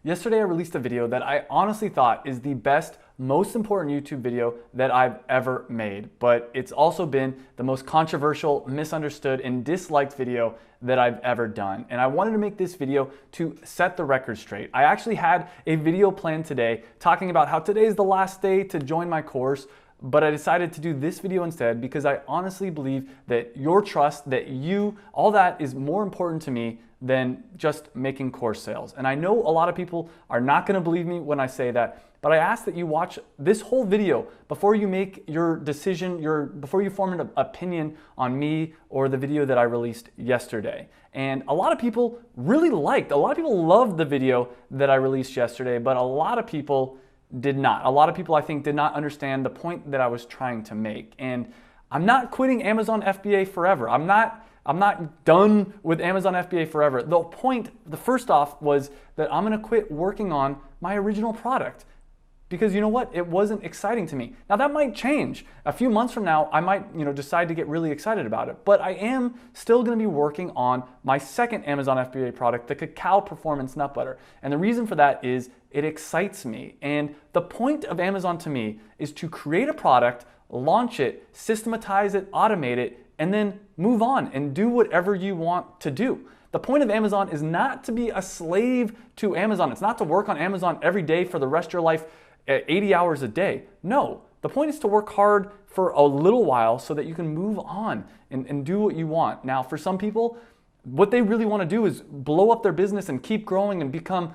Yesterday I released a video that I honestly thought is the best, most important YouTube video that I've ever made, but it's also been the most controversial, misunderstood, and disliked video that I've ever done. And I wanted to make this video to set the record straight. I actually had a video planned today talking about how today is the last day to join my course, but I decided to do this video instead because I honestly believe that your trust, that you, all that is more important to me than just making course sales. And I know a lot of people are not going to believe me when I say that, but I ask that you watch this whole video before you make your decision, before you form an opinion on me or the video that I released yesterday. And a lot of people loved the video that I released yesterday, but a lot of people did not. A lot of people, I think, did not understand the point that I was trying to make. And I'm not quitting Amazon FBA forever. I'm not done with Amazon FBA forever. The point, the first off, was that I'm gonna quit working on my original product. Because you know what? It wasn't exciting to me. Now that might change. A few months from now, I might decide to get really excited about it. But I am still gonna be working on my second Amazon FBA product, the Cacao Performance Nut Butter. And the reason for that is it excites me. And the point of Amazon to me is to create a product, launch it, systematize it, automate it, and then move on and do whatever you want to do. The point of Amazon is not to be a slave to Amazon. It's not to work on Amazon every day for the rest of your life, 80 hours a day. No, the point is to work hard for a little while so that you can move on and do what you want. Now, for some people, what they really want to do is blow up their business and keep growing and become,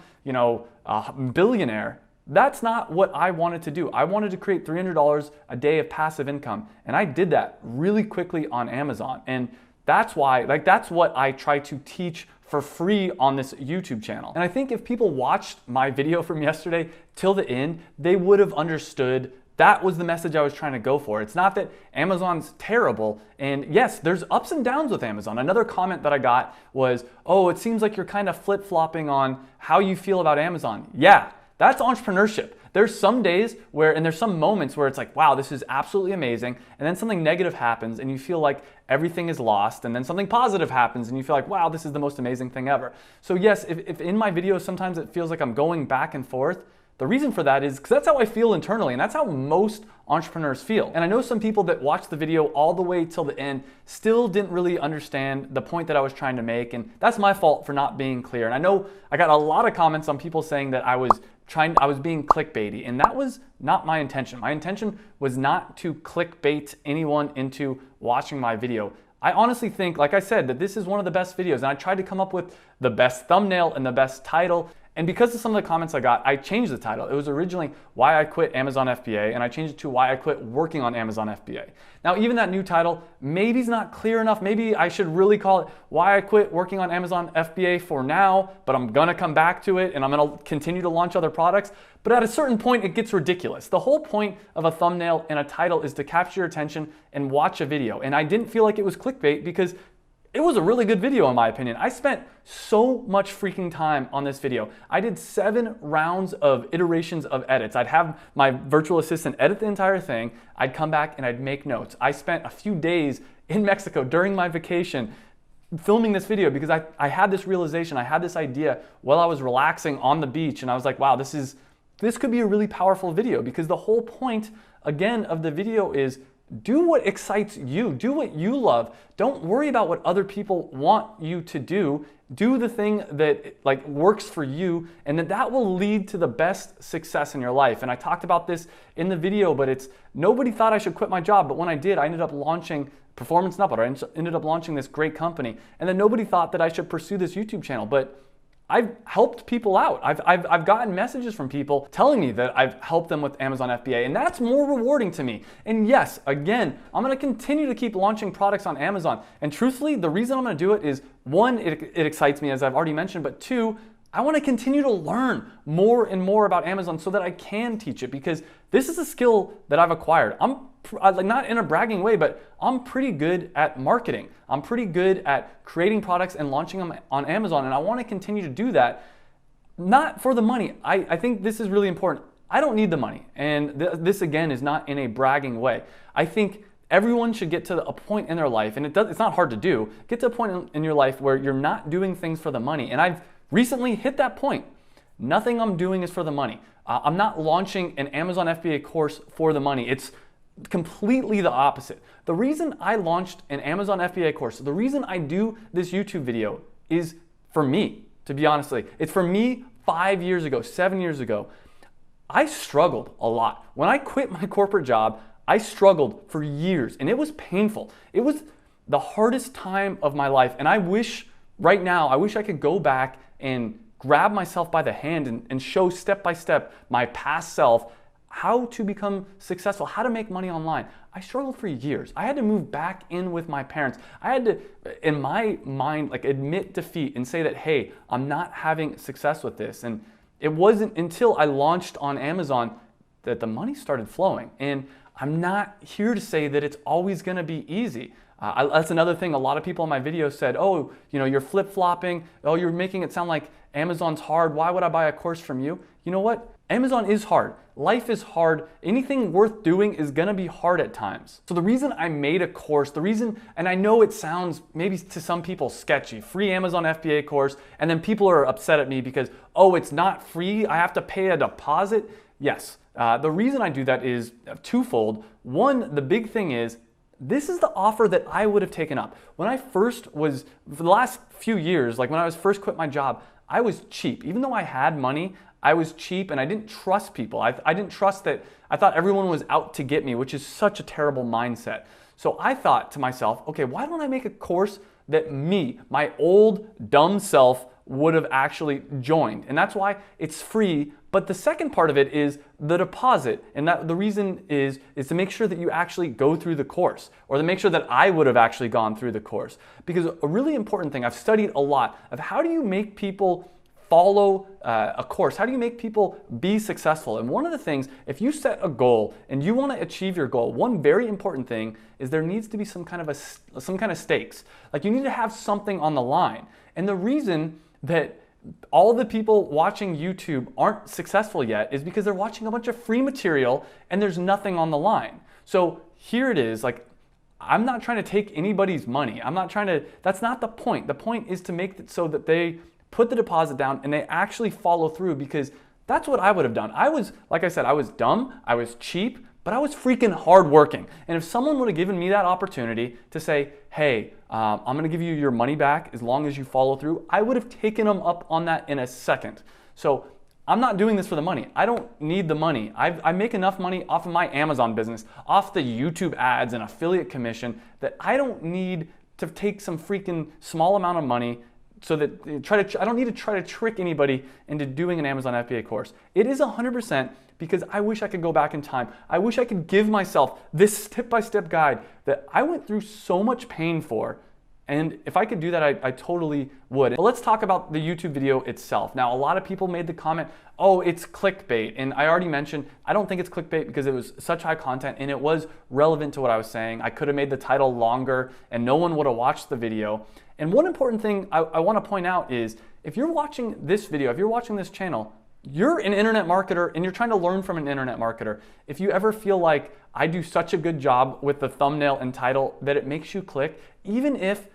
a billionaire. That's not what I wanted to do. I wanted to create $300 a day of passive income. And I did that really quickly on Amazon. And that's why, that's what I try to teach for free on this YouTube channel. And I think if people watched my video from yesterday till the end, they would have understood that was the message I was trying to go for. It's not that Amazon's terrible. And yes, there's ups and downs with Amazon. Another comment that I got was, oh, it seems like you're kind of flip-flopping on how you feel about Amazon. Yeah. That's entrepreneurship. There's some days and there's some moments where it's like, wow, this is absolutely amazing. And then something negative happens and you feel like everything is lost. And then something positive happens and you feel like, wow, this is the most amazing thing ever. So yes, if in my videos, sometimes it feels like I'm going back and forth, the reason for that is because that's how I feel internally, and that's how most entrepreneurs feel. And I know some people that watched the video all the way till the end still didn't really understand the point that I was trying to make, and that's my fault for not being clear. And I know I got a lot of comments on people saying that I was being clickbaity, and that was not my intention. My intention was not to clickbait anyone into watching my video. I honestly think, like I said, that this is one of the best videos, and I tried to come up with the best thumbnail and the best title. And because of some of the comments I got, I changed the title. It was originally Why I Quit Amazon FBA, and I changed it to Why I Quit Working on Amazon FBA. Now, even that new title maybe is not clear enough. Maybe I should really call it Why I Quit Working on Amazon FBA for now, but I'm gonna come back to it and I'm gonna continue to launch other products. But at a certain point, it gets ridiculous. The whole point of a thumbnail and a title is to capture your attention and watch a video. And I didn't feel like it was clickbait because it was a really good video in my opinion. I spent so much freaking time on this video. I did 7 rounds of iterations of edits. I'd have my virtual assistant edit the entire thing. I'd come back and I'd make notes. I spent a few days in Mexico during my vacation filming this video because I had this realization, I had this idea while I was relaxing on the beach, and I was like, wow, this could be a really powerful video, because the whole point, again, of the video is do what excites you. Do what you love. Don't worry about what other people want you to do. Do the thing that works for you, and that will lead to the best success in your life. And I talked about this in the video, but nobody thought I should quit my job. But when I did, I ended up launching Performance Nut Butter. I ended up launching this great company. And then nobody thought that I should pursue this YouTube channel. But I've helped people out. I've gotten messages from people telling me that I've helped them with Amazon FBA, and that's more rewarding to me. And yes, again, I'm gonna continue to keep launching products on Amazon. And truthfully, the reason I'm gonna do it is, 1, it excites me, as I've already mentioned, but 2, I wanna continue to learn more and more about Amazon so that I can teach it, because this is a skill that I've acquired. I'm not in a bragging way, but I'm pretty good at marketing. I'm pretty good at creating products and launching them on Amazon, and I want to continue to do that, not for the money. I think this is really important. I don't need the money, and this again is not in a bragging way. I think everyone should get to a point in their life, and it's not hard to do, get to a point in your life where you're not doing things for the money, and I've recently hit that point. Nothing I'm doing is for the money. I'm not launching an Amazon FBA course for the money. It's completely the opposite. The reason I launched an Amazon FBA course, the reason I do this YouTube video is for me, to be honest. It's for me 5 years ago, 7 years ago. I struggled a lot. When I quit my corporate job, I struggled for years and it was painful. It was the hardest time of my life. And I wish right now, I wish I could go back and grab myself by the hand and show step by step my past self how to become successful, how to make money online. I struggled for years. I had to move back in with my parents. I had to, in my mind, like admit defeat and say that, hey, I'm not having success with this. And it wasn't until I launched on Amazon that the money started flowing. And I'm not here to say that it's always gonna be easy. That's another thing. A lot of people in my videos said, oh, you're flip-flopping. Oh, you're making it sound like Amazon's hard. Why would I buy a course from you? You know what? Amazon is hard. Life is hard. Anything worth doing is gonna be hard at times. So the reason I made a course, and I know it sounds maybe to some people sketchy, free Amazon FBA course, and then people are upset at me because, oh, it's not free, I have to pay a deposit. Yes, the reason I do that is twofold. One, the big thing is, this is the offer that I would have taken up. When I first was, for the last few years, like when I was first quit my job, I was cheap. Even though I had money, I was cheap and I didn't trust people. I didn't trust that, I thought everyone was out to get me, which is such a terrible mindset. So I thought to myself, okay, why don't I make a course that me, my old dumb self, would have actually joined? And that's why it's free. But the second part of it is the deposit. And that the reason is to make sure that you actually go through the course, or to make sure that I would have actually gone through the course. Because a really important thing, I've studied a lot of how do you make people follow a course? How do you make people be successful? And one of the things, if you set a goal and you want to achieve your goal, one very important thing is there needs to be some kind of stakes. Like you need to have something on the line. And the reason that all the people watching YouTube aren't successful yet is because they're watching a bunch of free material and there's nothing on the line. So here it is, like, I'm not trying to take anybody's money. That's not the point. The point is to make it so that they put the deposit down and they actually follow through, because that's what I would have done. Like I said, I was dumb, I was cheap, but I was freaking hardworking. And if someone would have given me that opportunity to say, hey, I'm gonna give you your money back as long as you follow through, I would have taken them up on that in a second. So I'm not doing this for the money. I don't need the money. I make enough money off of my Amazon business, off the YouTube ads and affiliate commission, that I don't need to take some freaking small amount of money so that I don't need to try to trick anybody into doing an Amazon FBA course. It is 100% because I wish I could go back in time. I wish I could give myself this step-by-step guide that I went through so much pain for. And if I could do that, I totally would. But let's talk about the YouTube video itself. Now, a lot of people made the comment, oh, it's clickbait. And I already mentioned, I don't think it's clickbait because it was such high content and it was relevant to what I was saying. I could have made the title longer and no one would have watched the video. And one important thing I want to point out is, if you're watching this video, if you're watching this channel, you're an internet marketer and you're trying to learn from an internet marketer. If you ever feel like I do such a good job with the thumbnail and title that it makes you click, even if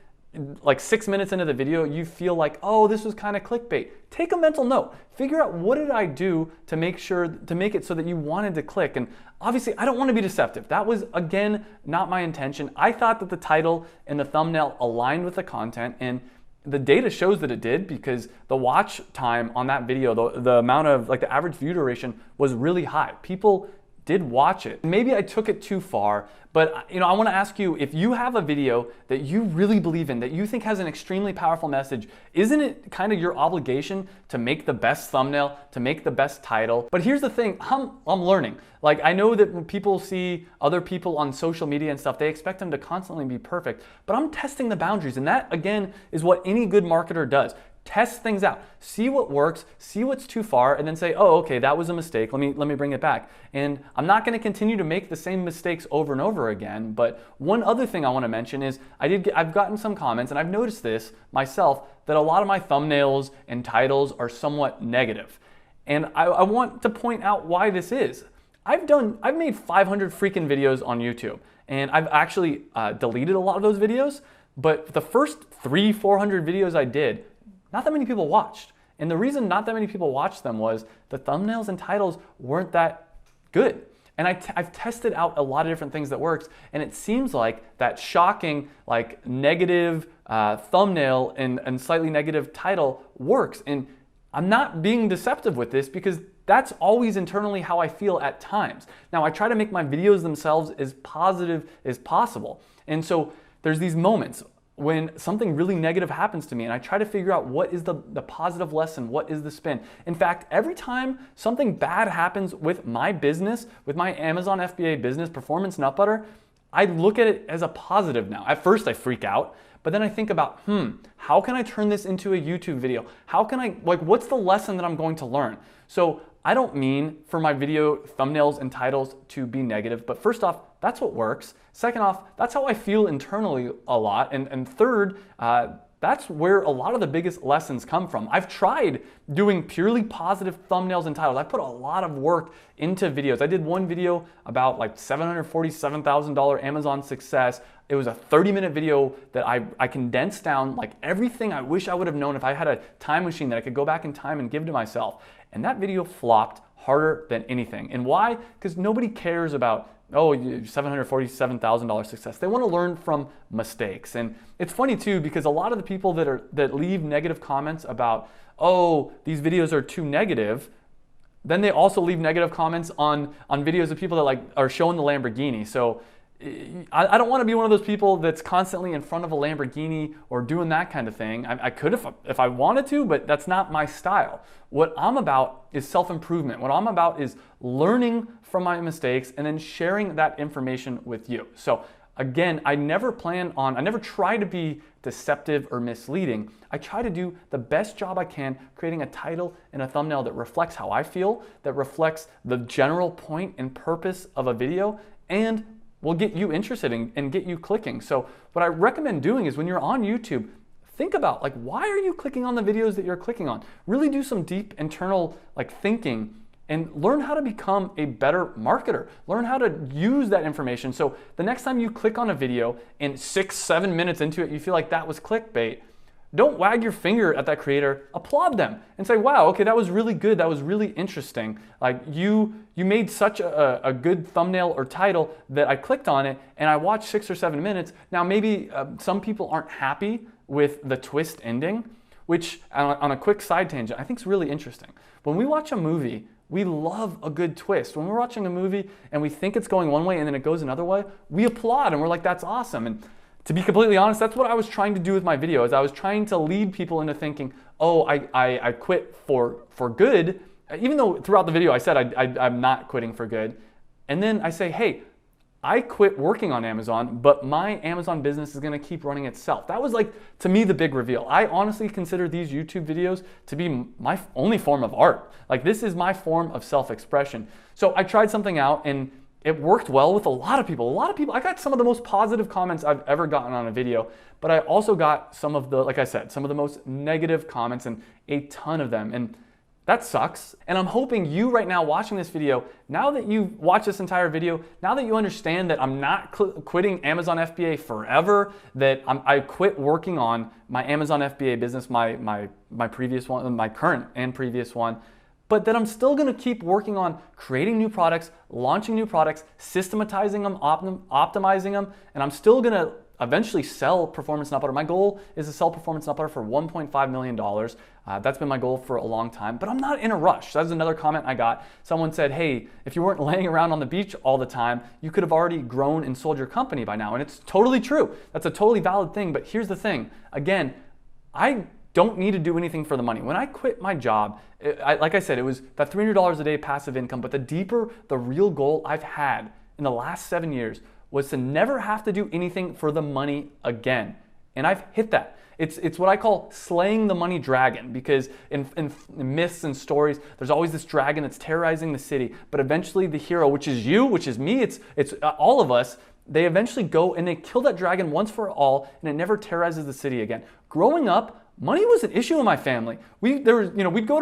like 6 minutes into the video you feel like, oh, this was kind of clickbait, take a mental note. Figure out, what did I do to make it so that you wanted to click? And obviously I don't want to be deceptive. That was, again, not my intention. I thought that the title and the thumbnail aligned with the content, and the data shows that it did, because the watch time on that video, the amount of, like, the average view duration was really high. People did watch it. Maybe I took it too far, but I want to ask you, if you have a video that you really believe in, that you think has an extremely powerful message, isn't it kind of your obligation to make the best thumbnail, to make the best title? But here's the thing, I'm learning. Like, I know that when people see other people on social media and stuff, they expect them to constantly be perfect, but I'm testing the boundaries. And that, again, is what any good marketer does. Test things out, see what works, see what's too far, and then say, oh, okay, that was a mistake, let me bring it back. And I'm not gonna continue to make the same mistakes over and over again. But one other thing I wanna mention is, I've gotten some comments, and I've noticed this myself, that a lot of my thumbnails and titles are somewhat negative. And I want to point out why this is. I've made 500 freaking videos on YouTube, and I've actually deleted a lot of those videos, but the first 300-400 videos I did, not that many people watched. And the reason not that many people watched them was the thumbnails and titles weren't that good. And I've tested out a lot of different things that works, and it seems like that shocking, like negative thumbnail and slightly negative title works. And I'm not being deceptive with this because that's always internally how I feel at times. Now, I try to make my videos themselves as positive as possible. And so there's these moments when something really negative happens to me and I try to figure out what is the positive lesson, what is the spin. In fact, every time something bad happens with my business, with my Amazon FBA business, Performance Nut Butter, I look at it as a positive now. At first I freak out, but then I think about, how can I turn this into a YouTube video? How can I, what's the lesson that I'm going to learn? So I don't mean for my video thumbnails and titles to be negative, but first off, that's what works. Second off, that's how I feel internally a lot. And third, that's where a lot of the biggest lessons come from. I've tried doing purely positive thumbnails and titles. I put a lot of work into videos. I did one video about like $747,000 Amazon success. It was a 30-minute video that I condensed down like everything I wish I would have known if I had a time machine that I could go back in time and give to myself. And that video flopped harder than anything. And why? Because nobody cares about, $747,000 success. They want to learn from mistakes. And it's funny too, because a lot of the people that leave negative comments about, these videos are too negative, then they also leave negative comments on videos of people that are showing the Lamborghini. So I don't want to be one of those people that's constantly in front of a Lamborghini or doing that kind of thing. I could if I wanted to, but that's not my style. What I'm about is self-improvement. What I'm about is learning from my mistakes and then sharing that information with you. So again, I never try to be deceptive or misleading. I try to do the best job I can creating a title and a thumbnail that reflects how I feel, that reflects the general point and purpose of a video, and will get you interested and get you clicking. So what I recommend doing is when you're on YouTube, think about why are you clicking on the videos that you're clicking on? Really do some deep internal thinking and learn how to become a better marketer. Learn how to use that information. So the next time you click on a video and 6-7 minutes into it, you feel like that was clickbait, don't wag your finger at that creator, applaud them and say, wow, okay, that was really good. That was really interesting. You made such a good thumbnail or title that I clicked on it and I watched 6 or 7 minutes. Now maybe some people aren't happy with the twist ending, which on a quick side tangent, I think is really interesting. When we watch a movie, we love a good twist. When we're watching a movie and we think it's going one way and then it goes another way, we applaud and we're like, that's awesome. And to be completely honest, that's what I was trying to do with my video, is I was trying to lead people into thinking, I quit for good, even though throughout the video I said I'm not quitting for good. And then I say, hey, I quit working on Amazon, but my Amazon business is gonna keep running itself. That was to me, the big reveal. I honestly consider these YouTube videos to be my only form of art. This is my form of self-expression. So I tried something out and it worked well with a lot of people. I got some of the most positive comments I've ever gotten on a video, but I also got some of the most negative comments, and a ton of them. And that sucks. And I'm hoping you right now watching this video, now that you've watched this entire video, now that you understand that I'm not quitting Amazon FBA forever, that I quit working on my Amazon FBA business, my previous one, my current and previous one, but that I'm still gonna keep working on creating new products, launching new products, systematizing them, optimizing them, and I'm still gonna eventually sell Performance Nut Butter. My goal is to sell Performance Nut Butter for $1.5 million. That's been my goal for a long time, but I'm not in a rush. That's another comment I got. Someone said, hey, if you weren't laying around on the beach all the time, you could have already grown and sold your company by now. And it's totally true. That's a totally valid thing, but here's the thing. Again, I don't need to do anything for the money. When I quit my job, like I said, it was that $300 a day passive income, but the real goal I've had in the last 7 years was to never have to do anything for the money again. And I've hit that. It's what I call slaying the money dragon, because in myths and stories, there's always this dragon that's terrorizing the city, but eventually the hero, which is you, which is me, it's all of us, they eventually go and they kill that dragon once for all, and it never terrorizes the city again. Growing up, money was an issue in my family. We rarely would go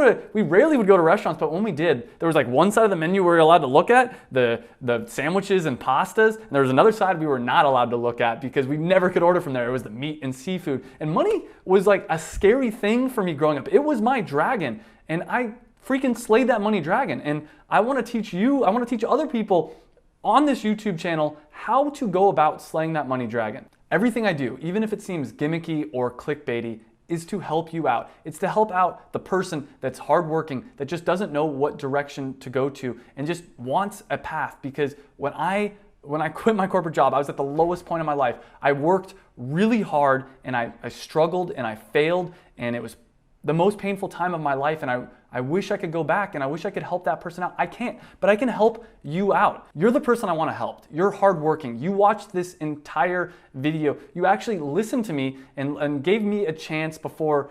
to restaurants, but when we did, there was like one side of the menu we were allowed to look at, the sandwiches and pastas, and there was another side we were not allowed to look at because we never could order from there. It was the meat and seafood. And money was like a scary thing for me growing up. It was my dragon, and I freaking slayed that money dragon. And I want to teach you, I want to teach other people on this YouTube channel how to go about slaying that money dragon. Everything I do, even if it seems gimmicky or clickbaity, is to help you out. It's to help out the person that's hardworking, that just doesn't know what direction to go to and just wants a path. Because when I quit my corporate job, I was at the lowest point in my life. I worked really hard and I struggled and I failed, and it was the most painful time of my life, and I wish I could go back and I wish I could help that person out. I can't, but I can help you out. You're the person I want to help. You're hardworking. You watched this entire video. You actually listened to me and gave me a chance before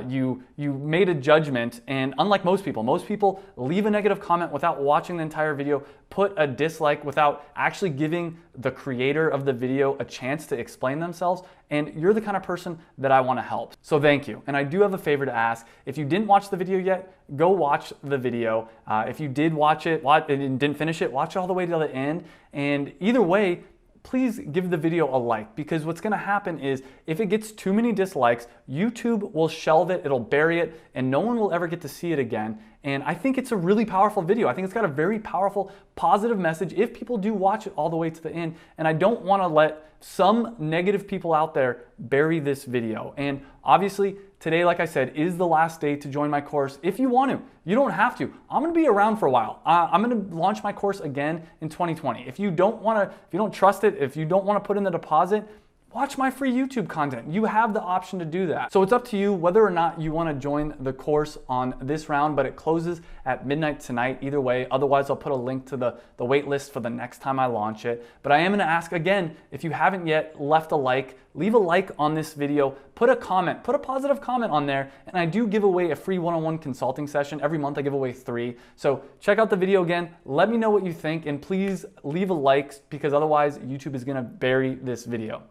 you made a judgment. And unlike most people leave a negative comment without watching the entire video, put a dislike without actually giving the creator of the video a chance to explain themselves. And you're the kind of person that I want to help. So thank you. And I do have a favor to ask. If you didn't watch the video yet, go watch the video. If you did watch it and didn't finish it, watch it all the way to the end. And either way, please give the video a like, because what's gonna happen is if it gets too many dislikes, YouTube will shelve it, it'll bury it, and no one will ever get to see it again. And I think it's a really powerful video. I think it's got a very powerful, positive message if people do watch it all the way to the end. And I don't wanna let some negative people out there bury this video. And obviously, today, like I said, is the last day to join my course. If you want to, you don't have to. I'm gonna be around for a while. I'm gonna launch my course again in 2020. If you don't trust it, if you don't wanna put in the deposit, watch my free YouTube content. You have the option to do that. So it's up to you whether or not you want to join the course on this round, but it closes at midnight tonight either way. Otherwise, I'll put a link to the wait list for the next time I launch it. But I am gonna ask again, if you haven't yet left a like, leave a like on this video, put a comment, put a positive comment on there, and I do give away a free one-on-one consulting session. Every month I give away 3. So check out the video again, let me know what you think, and please leave a like, because otherwise YouTube is gonna bury this video.